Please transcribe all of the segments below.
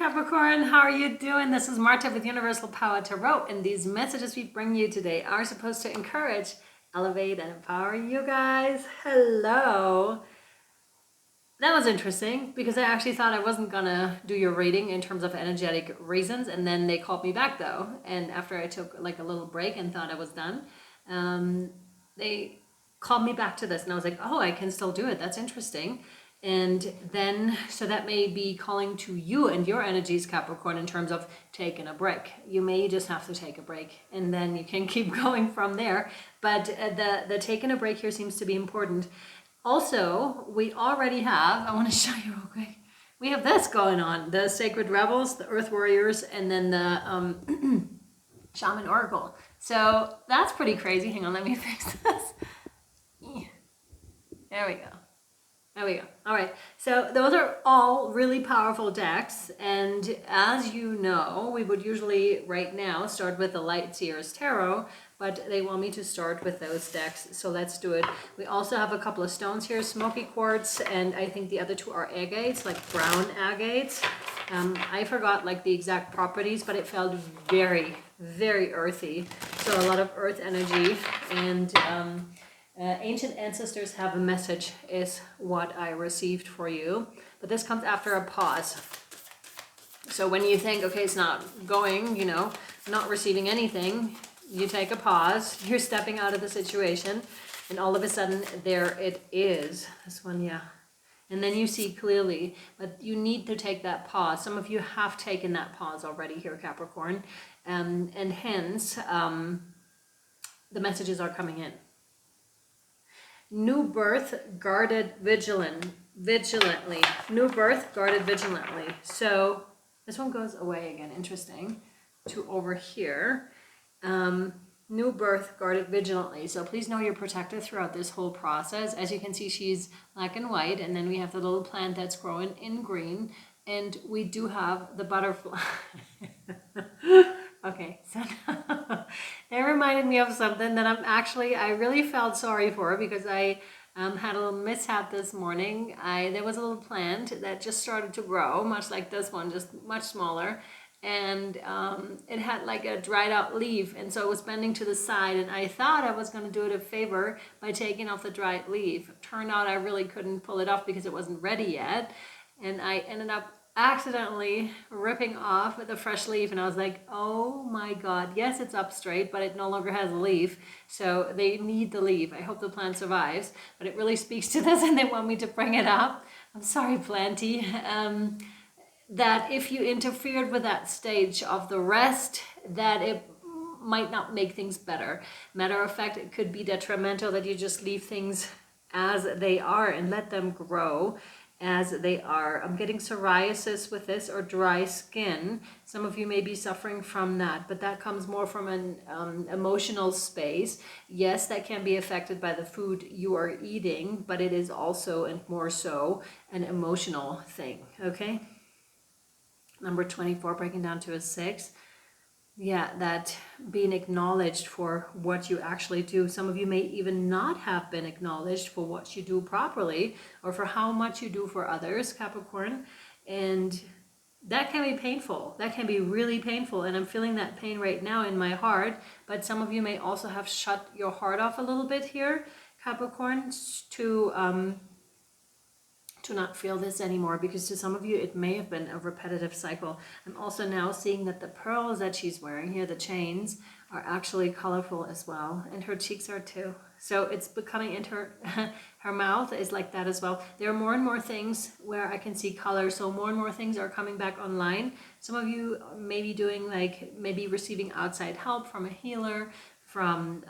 Capricorn, how are you doing? This is Marta with Universal Power Tarot, and these messages we bring you today are supposed to encourage, elevate, and empower you guys. Hello. That was interesting because I actually thought I wasn't gonna do your reading in terms of energetic reasons, and then they called me back though. And after I took like a little break and thought I was done, they called me back to this, and I was like, oh, I can still do it. That's interesting. And then, so that may be calling to you and your energies, Capricorn, in terms of taking a break. You may just have to take a break and then you can keep going from there. But the taking a break here seems to be important. Also, we already have, I want to show you real quick, we have this going on, the Sacred Rebels, the Earth Warriors, and then the Shaman Oracle. So that's pretty crazy. Hang on, let me fix this. There we go. There we go. All right. So those are all really powerful decks. And as you know, we would usually right now start with the Light Seers Tarot, but they want me to start with those decks. So let's do it. We also have a couple of stones here, smoky quartz, and I think the other two are agates, like brown agates. I forgot like the exact properties, but it felt very, very earthy. So a lot of earth energy, and ancient ancestors have a message is what I received for you. But this comes after a pause. So when you think, okay, it's not going, you know, not receiving anything, you take a pause, you're stepping out of the situation, and all of a sudden there it is. This one, yeah. And then you see clearly, but you need to take that pause. Some of you have taken that pause already here, Capricorn, and hence the messages are coming in. New birth, guarded vigilantly. New birth, guarded vigilantly. So this one goes away again, interesting, to over here. New birth, guarded vigilantly. So please know you're protected throughout this whole process. As you can see, she's black and white, and then we have the little plant that's growing in green, and we do have the butterfly. Okay, so that reminded me of something that I really felt sorry for, because I had a little mishap this morning. There was a little plant that just started to grow, much like this one, just much smaller. And it had like a dried out leaf, and so it was bending to the side, and I thought I was going to do it a favor by taking off the dried leaf. Turned out I really couldn't pull it off because it wasn't ready yet, and I ended up accidentally ripping off the fresh leaf, and I was like, oh my god, yes, it's up straight, but it no longer has a leaf, so they need the leaf. I hope the plant survives, but it really speaks to this, and they want me to bring it up. I'm sorry, planty. That if you interfered with that stage of the rest, that it might not make things better. Matter of fact, it could be detrimental that you just leave things as they are and let them grow as they are. I'm getting psoriasis with this, or dry skin. Some of you may be suffering from that, but that comes more from an emotional space. Yes, that can be affected by the food you are eating, but it is also, and more so, an emotional thing, okay? Number 24, breaking down to a 6. Yeah, that being acknowledged for what you actually do. Some of you may even not have been acknowledged for what you do properly, or for how much you do for others, Capricorn. And that can be painful. That can be really painful. And I'm feeling that pain right now in my heart. But some of you may also have shut your heart off a little bit here, Capricorn, to not feel this anymore, because to some of you it may have been a repetitive cycle. I'm also now seeing that the pearls that she's wearing here, the chains, are actually colorful as well, and her cheeks are too. So it's becoming into her mouth is like that as well. There are more and more things where I can see color, so more and more things are coming back online. Some of you may be doing like maybe receiving outside help from a healer, from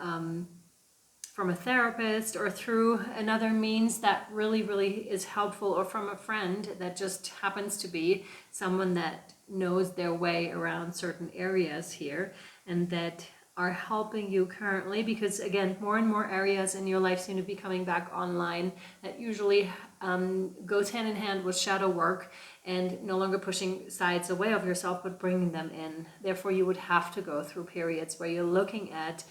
a therapist, or through another means that really is helpful, or from a friend that just happens to be someone that knows their way around certain areas here, and that are helping you currently, because again, more and more areas in your life seem to be coming back online. That usually goes hand in hand with shadow work, and no longer pushing sides away of yourself, but bringing them in. Therefore, you would have to go through periods where you're looking at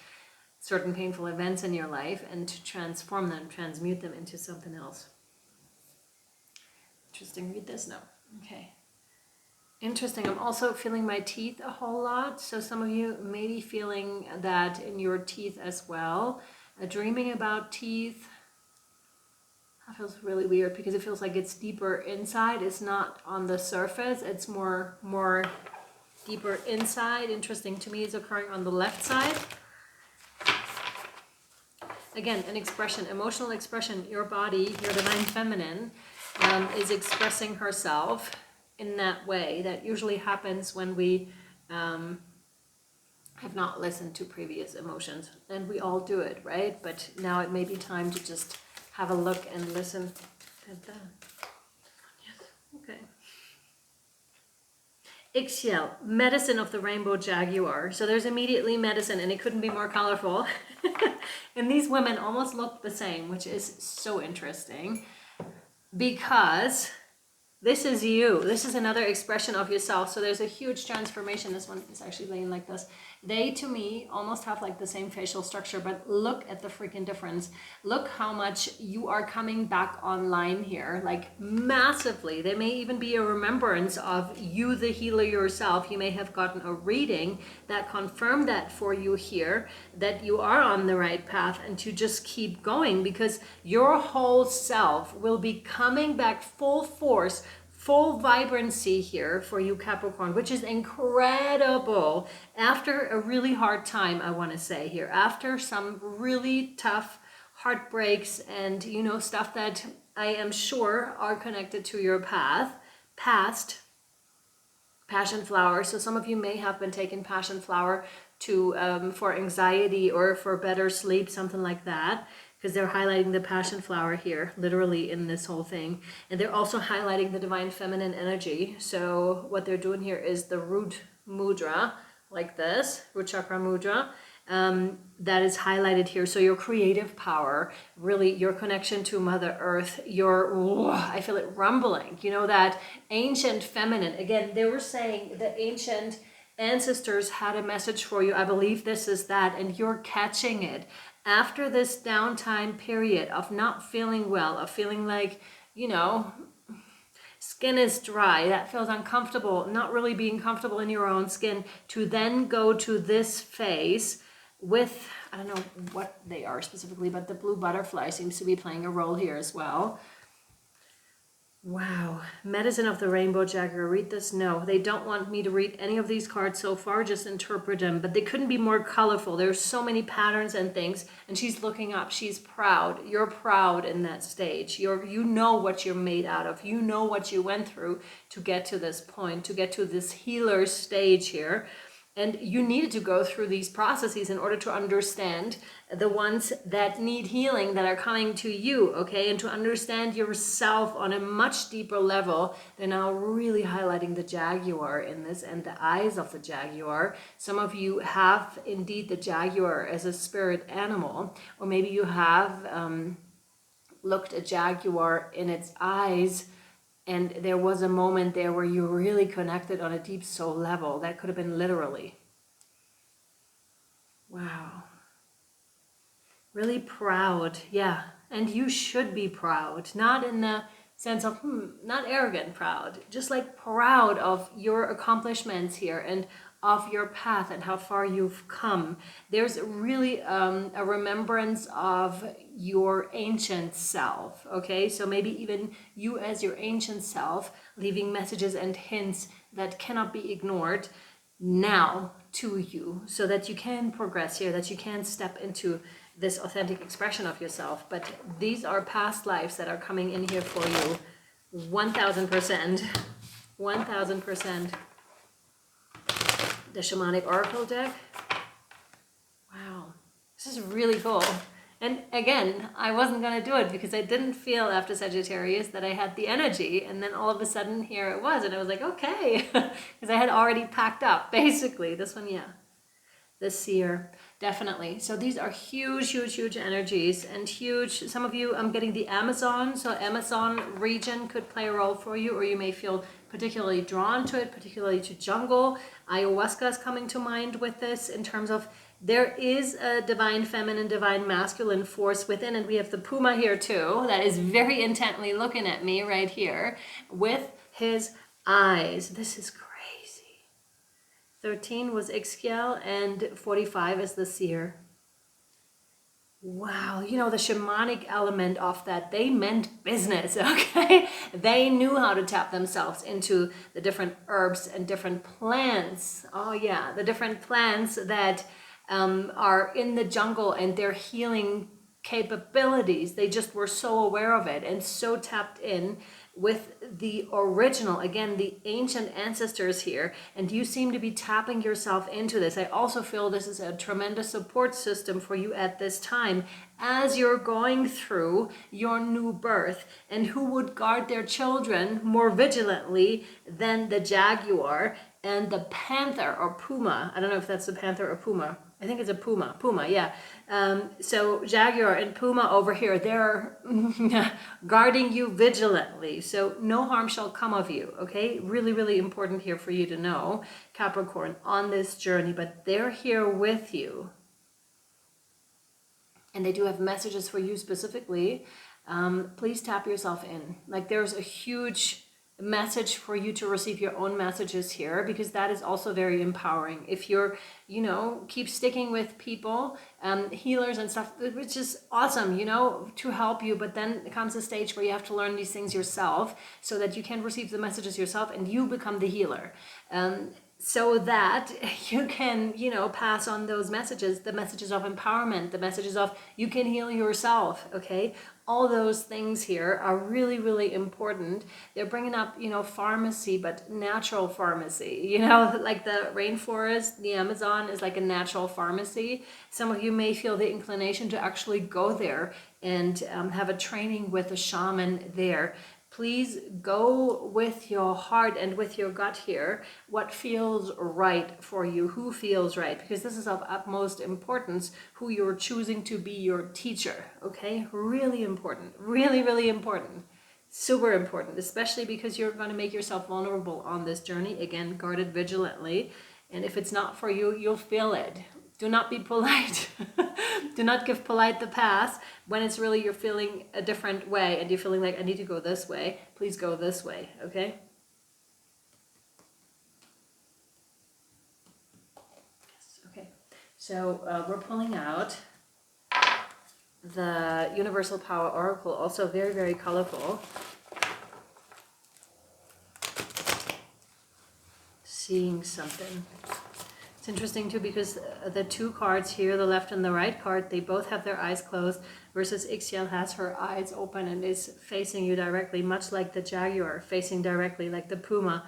certain painful events in your life and to transform them, transmute them into something else. Interesting. Read this now. Okay. Interesting. I'm also feeling my teeth a whole lot. So some of you may be feeling that in your teeth as well. Dreaming about teeth. That feels really weird because it feels like it's deeper inside. It's not on the surface. It's more deeper inside. Interesting. To me, it's occurring on the left side. Again, an expression, emotional expression. Your body, your divine feminine, is expressing herself in that way. That usually happens when we have not listened to previous emotions, and we all do it, right? But now it may be time to just have a look and listen at that. Yes. Okay. Ixchel, medicine of the rainbow jaguar. So there's immediately medicine, and it couldn't be more colorful. And these women almost look the same, which is so interesting, because this is you. This is another expression of yourself. So there's a huge transformation. This one is actually laying like this. They, to me, almost have like the same facial structure, but look at the freaking difference. Look how much you are coming back online here, like massively. There may even be a remembrance of you, the healer yourself. You may have gotten a reading that confirmed that for you here, that you are on the right path, and to just keep going, because your whole self will be coming back full force, full vibrancy here for you, Capricorn, which is incredible after a really hard time, I want to say here, after some really tough heartbreaks and, you know, stuff that I am sure are connected to your past passion flower. So some of you may have been taking passion flower to for anxiety or for better sleep, something like that, because they're highlighting the passion flower here, literally in this whole thing. And they're also highlighting the divine feminine energy. So what they're doing here is the root mudra, like this, root chakra mudra, that is highlighted here. So your creative power, really your connection to Mother Earth, I feel it rumbling, you know, that ancient feminine. Again, they were saying the ancient ancestors had a message for you. I believe this is that, and you're catching it. After this downtime period of not feeling well, of feeling like, you know, skin is dry, that feels uncomfortable, not really being comfortable in your own skin, to then go to this phase with, I don't know what they are specifically, but the blue butterfly seems to be playing a role here as well. Wow. Medicine of the rainbow jaguar. Read this? No, they don't want me to read any of these cards so far, just interpret them, but they couldn't be more colorful. There's so many patterns and things, and she's looking up. She's proud. You're proud in that stage. You know what you're made out of. You know what you went through to get to this point, to get to this healer stage here. And you needed to go through these processes in order to understand the ones that need healing, that are coming to you, okay? And to understand yourself on a much deeper level. They're now really highlighting the jaguar in this, and the eyes of the jaguar. Some of you have indeed the jaguar as a spirit animal, or maybe you have looked at jaguar in its eyes, and there was a moment there where you really connected on a deep soul level. That could have been literally. Wow. Really proud. Yeah. And you should be proud. Not in the sense of, not arrogant proud. Just like proud of your accomplishments here and of your path and how far you've come. There's really a remembrance of your ancient self, okay? So maybe even you as your ancient self, leaving messages and hints that cannot be ignored now to you, so that you can progress here, that you can step into this authentic expression of yourself. But these are past lives that are coming in here for you, 1000%. 1000%. The Shamanic Oracle deck. Wow, this is really cool. And again, I wasn't going to do it because I didn't feel after Sagittarius that I had the energy. And then all of a sudden here it was. And I was like, okay, because I had already packed up, basically. This one, yeah. The Seer, definitely. So these are huge, huge, huge energies, and huge. Some of you, I'm getting the Amazon. So Amazon region could play a role for you, or you may feel particularly drawn to it, particularly to jungle. Ayahuasca is coming to mind with this, in terms of there is a divine feminine, divine masculine force within, and we have the Puma here too, that is very intently looking at me right here with his eyes. This is crazy. 13 was Ixchel, and 45 is the seer. Wow, you know, the shamanic element of that, they meant business, okay? They knew how to tap themselves into the different herbs and different plants. Oh yeah, the different plants that are in the jungle and their healing capabilities. They just were so aware of it and so tapped in with the original, again, the ancient ancestors here, and you seem to be tapping yourself into this. I also feel this is a tremendous support system for you at this time as you're going through your new birth. And who would guard their children more vigilantly than the jaguar and the panther or puma? I don't know if that's the panther or puma. I think it's a puma. Yeah. So jaguar and puma over here, they're guarding you vigilantly. So no harm shall come of you, okay? Really, really important here for you to know, Capricorn, on this journey. But they're here with you. And they do have messages for you specifically. Please tap yourself in. Like there's a huge message for you to receive your own messages here, because that is also very empowering. If you're, you know, keep sticking with people, healers and stuff, which is awesome, you know, to help you, but then comes a stage where you have to learn these things yourself so that you can receive the messages yourself and you become the healer. So that you can, you know, pass on those messages, the messages of empowerment, the messages of you can heal yourself, okay? All those things here are really, really important. They're bringing up, you know, pharmacy, but natural pharmacy, you know, like the rainforest, the Amazon is like a natural pharmacy. Some of you may feel the inclination to actually go there and have a training with a shaman there. Please go with your heart and with your gut here, what feels right for you, who feels right, because this is of utmost importance, who you're choosing to be your teacher, okay? Really important, really, really important, super important, especially because you're going to make yourself vulnerable on this journey. Again, guard it vigilantly, and if it's not for you, you'll feel it. Do not be polite. Do not give polite the pass when it's really you're feeling a different way and you're feeling like I need to go this way. Please go this way, okay? Yes, okay. So we're pulling out the Universal Power Oracle, also very, very colorful. Seeing something. It's interesting too, because the two cards here, the left and the right card, they both have their eyes closed, versus Ixchel has her eyes open and is facing you directly, much like the jaguar, facing directly like the puma.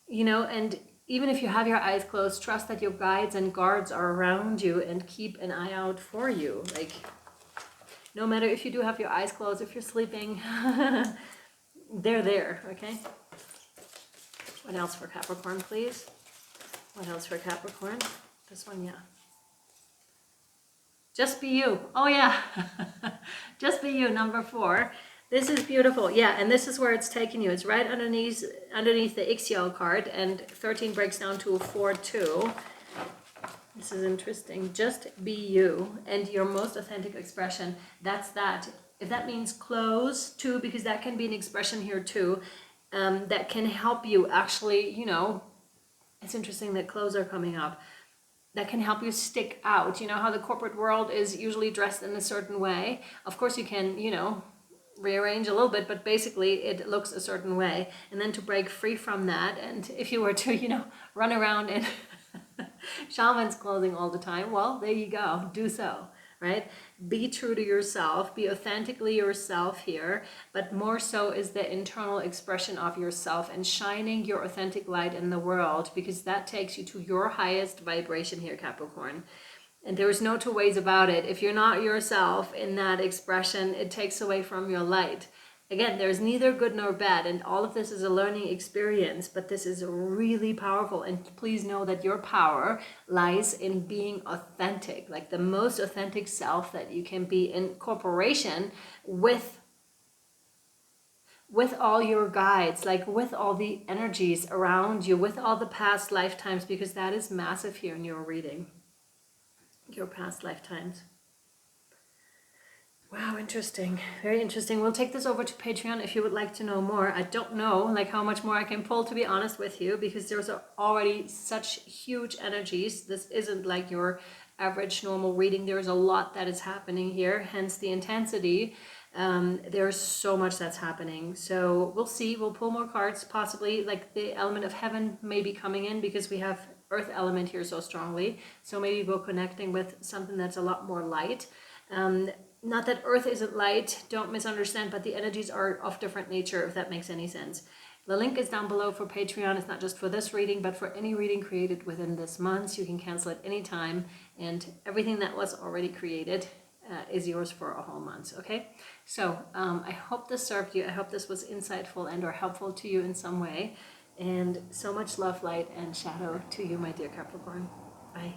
You know, and even if you have your eyes closed, trust that your guides and guards are around you and keep an eye out for you. Like, no matter if you do have your eyes closed, if you're sleeping, they're there, okay? What else for Capricorn, please? What else for Capricorn? This one, yeah. Just be you. Oh, yeah. Just be you, number 4. This is beautiful. Yeah, and this is where it's taking you. It's right underneath the Ixchel card, and 13 breaks down to a 4-2. This is interesting. Just be you and your most authentic expression. That's that. If that means close too, because that can be an expression here too, that can help you actually, you know, it's interesting that clothes are coming up. That can help you stick out. You know how the corporate world is usually dressed in a certain way. Of course you can, you know, rearrange a little bit, but basically it looks a certain way. And then to break free from that, and if you were to, you know, run around in shaman's clothing all the time, well, there you go. Do so. Right? Be true to yourself, be authentically yourself here, but more so is the internal expression of yourself and shining your authentic light in the world, because that takes you to your highest vibration here, Capricorn. And there's no two ways about it. If you're not yourself in that expression, it takes away from your light. Again, there's neither good nor bad, and all of this is a learning experience, but this is really powerful. And please know that your power lies in being authentic, like the most authentic self that you can be in cooperation with all your guides, like with all the energies around you, with all the past lifetimes, because that is massive here in your reading, your past lifetimes. Wow, interesting. Very interesting. We'll take this over to Patreon if you would like to know more. I don't know like how much more I can pull, to be honest with you, because there's already such huge energies. This isn't like your average normal reading. There's a lot that is happening here, hence the intensity. There's so much that's happening. So we'll see. We'll pull more cards, possibly like the element of heaven may be coming in because we have earth element here so strongly. So maybe we're connecting with something that's a lot more light. Not that earth isn't light, don't misunderstand, but the energies are of different nature, if that makes any sense. The link is down below for Patreon. It's not just for this reading, but for any reading created within this month. You can cancel at any time, and everything that was already created is yours for a whole month, okay? So I hope this served you. I hope this was insightful and or helpful to you in some way. And so much love, light, and shadow to you, my dear Capricorn. Bye.